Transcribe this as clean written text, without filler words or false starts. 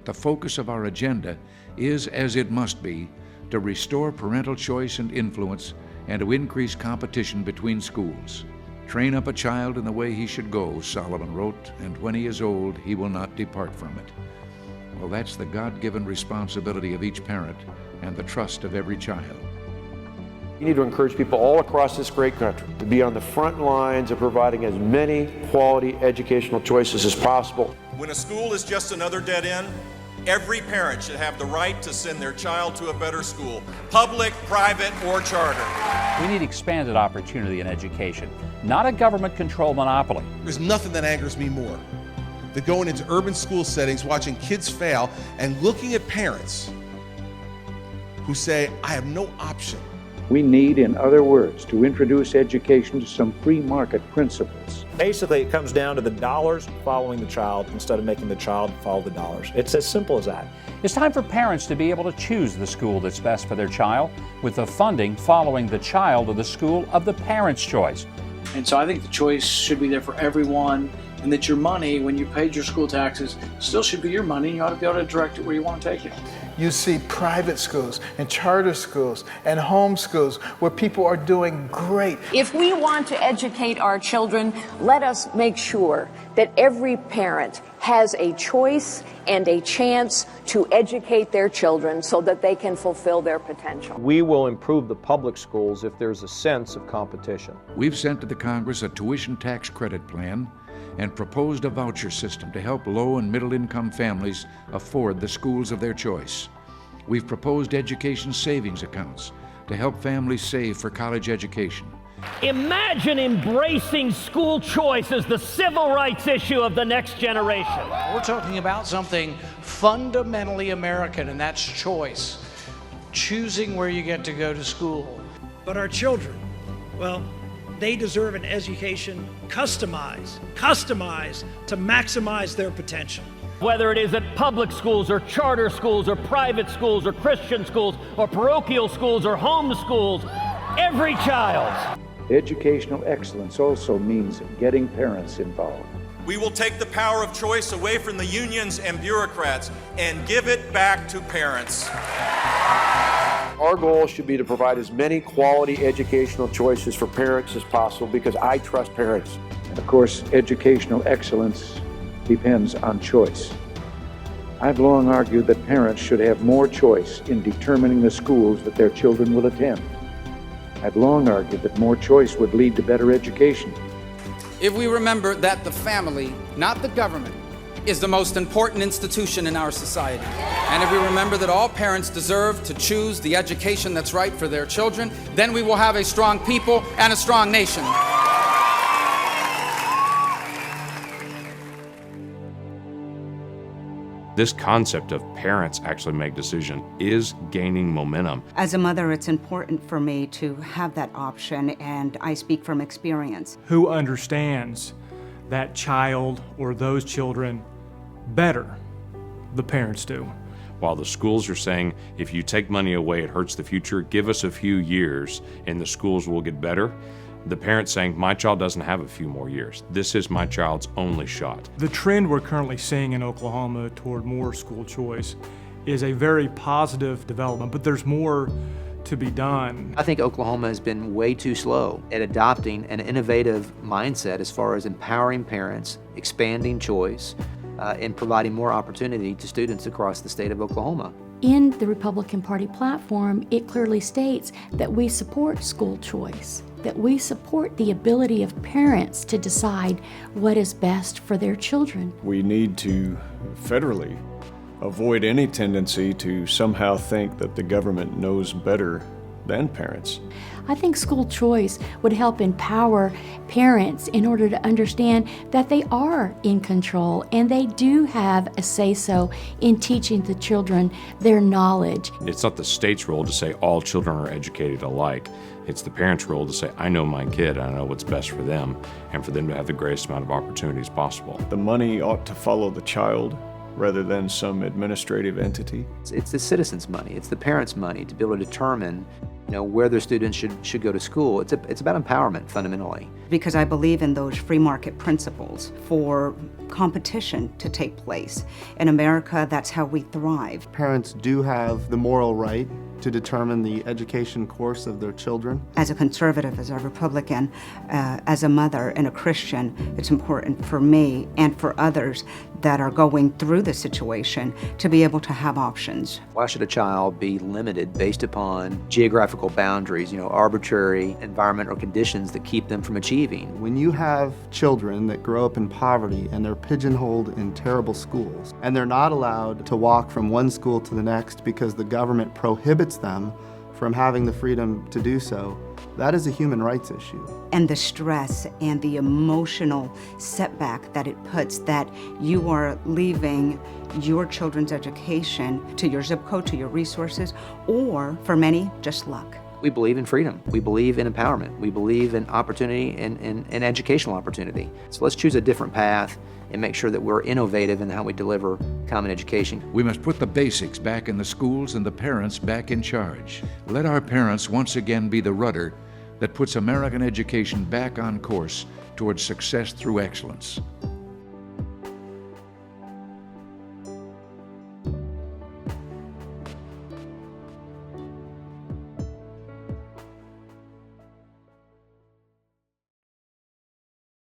the focus of our agenda is, as it must be, to restore parental choice and influence and to increase competition between schools. Train up a child in the way he should go, Solomon wrote, and when he is old, he will not depart from it. Well, that's the God-given responsibility of each parent and the trust of every child. You need to encourage people all across this great country to be on the front lines of providing as many quality educational choices as possible. When a school is just another dead end, every parent should have the right to send their child to a better school, public, private, or charter. We need expanded opportunity in education, not a government-controlled monopoly. There's nothing that angers me more than going into urban school settings, watching kids fail, and looking at parents who say, I have no option. We need, in other words, to introduce education to some free market principles. Basically, it comes down to the dollars following the child instead of making the child follow the dollars. It's as simple as that. It's time for parents to be able to choose the school that's best for their child, with the funding following the child or the school of the parent's choice. And so I think the choice should be there for everyone, and that your money, when you paid your school taxes, still should be your money, and you ought to be able to direct it where you want to take it. You see private schools and charter schools and home schools where people are doing great. If we want to educate our children, let us make sure that every parent has a choice and a chance to educate their children so that they can fulfill their potential. We will improve the public schools if there's a sense of competition. We've sent to the Congress a tuition tax credit plan and proposed a voucher system to help low and middle income families afford the schools of their choice. We've proposed education savings accounts to help families save for college education. Imagine embracing school choice as the civil rights issue of the next generation. We're talking about something fundamentally American, and that's choice. Choosing where you get to go to school. But our children, well, they deserve an education customized to maximize their potential. Whether it is at public schools or charter schools or private schools or Christian schools or parochial schools or home schools, every child. Educational excellence also means getting parents involved. We will take the power of choice away from the unions and bureaucrats and give it back to parents. Our goal should be to provide as many quality educational choices for parents as possible because I trust parents. And of course, educational excellence depends on choice. I've long argued that parents should have more choice in determining the schools that their children will attend. I've long argued that more choice would lead to better education. If we remember that the family, not the government, is the most important institution in our society, and if we remember that all parents deserve to choose the education that's right for their children, then we will have a strong people and a strong nation. This concept of parents actually make decisions is gaining momentum. As a mother, it's important for me to have that option, and I speak from experience. Who understands that child or those children better? The parents do. While the schools are saying, if you take money away, it hurts the future, give us a few years and the schools will get better. The parents saying, my child doesn't have a few more years. This is my child's only shot. The trend we're currently seeing in Oklahoma toward more school choice is a very positive development, but there's more to be done. I think Oklahoma has been way too slow at adopting an innovative mindset as far as empowering parents, expanding choice, and providing more opportunity to students across the state of Oklahoma. In the Republican Party platform, it clearly states that we support school choice, that we support the ability of parents to decide what is best for their children. We need to federally avoid any tendency to somehow think that the government knows better than parents. I think school choice would help empower parents in order to understand that they are in control and they do have a say-so in teaching the children their knowledge. It's not the state's role to say all children are educated alike. It's the parents' role to say, I know my kid, I know what's best for them, and for them to have the greatest amount of opportunities possible. The money ought to follow the child, rather than some administrative entity. It's the citizens' money, it's the parents' money to be able to determine where their students should go to school. It's about empowerment fundamentally. Because I believe in those free market principles for competition to take place. In America, that's how we thrive. Parents do have the moral right to determine the education course of their children. As a conservative, as a Republican, as a mother and a Christian, it's important for me and for others that are going through the situation to be able to have options. Why should a child be limited based upon geographical boundaries, arbitrary environmental conditions that keep them from achieving? When you have children that grow up in poverty and they're pigeonholed in terrible schools, and they're not allowed to walk from one school to the next because the government prohibits them from having the freedom to do so, that is a human rights issue. And the stress and the emotional setback that it puts, that you are leaving your children's education to your zip code, to your resources, or for many, just luck. We believe in freedom. We believe in empowerment. We believe in opportunity and educational opportunity. So let's choose a different path and make sure that we're innovative in how we deliver common education. We must put the basics back in the schools and the parents back in charge. Let our parents once again be the rudder that puts American education back on course towards success through excellence.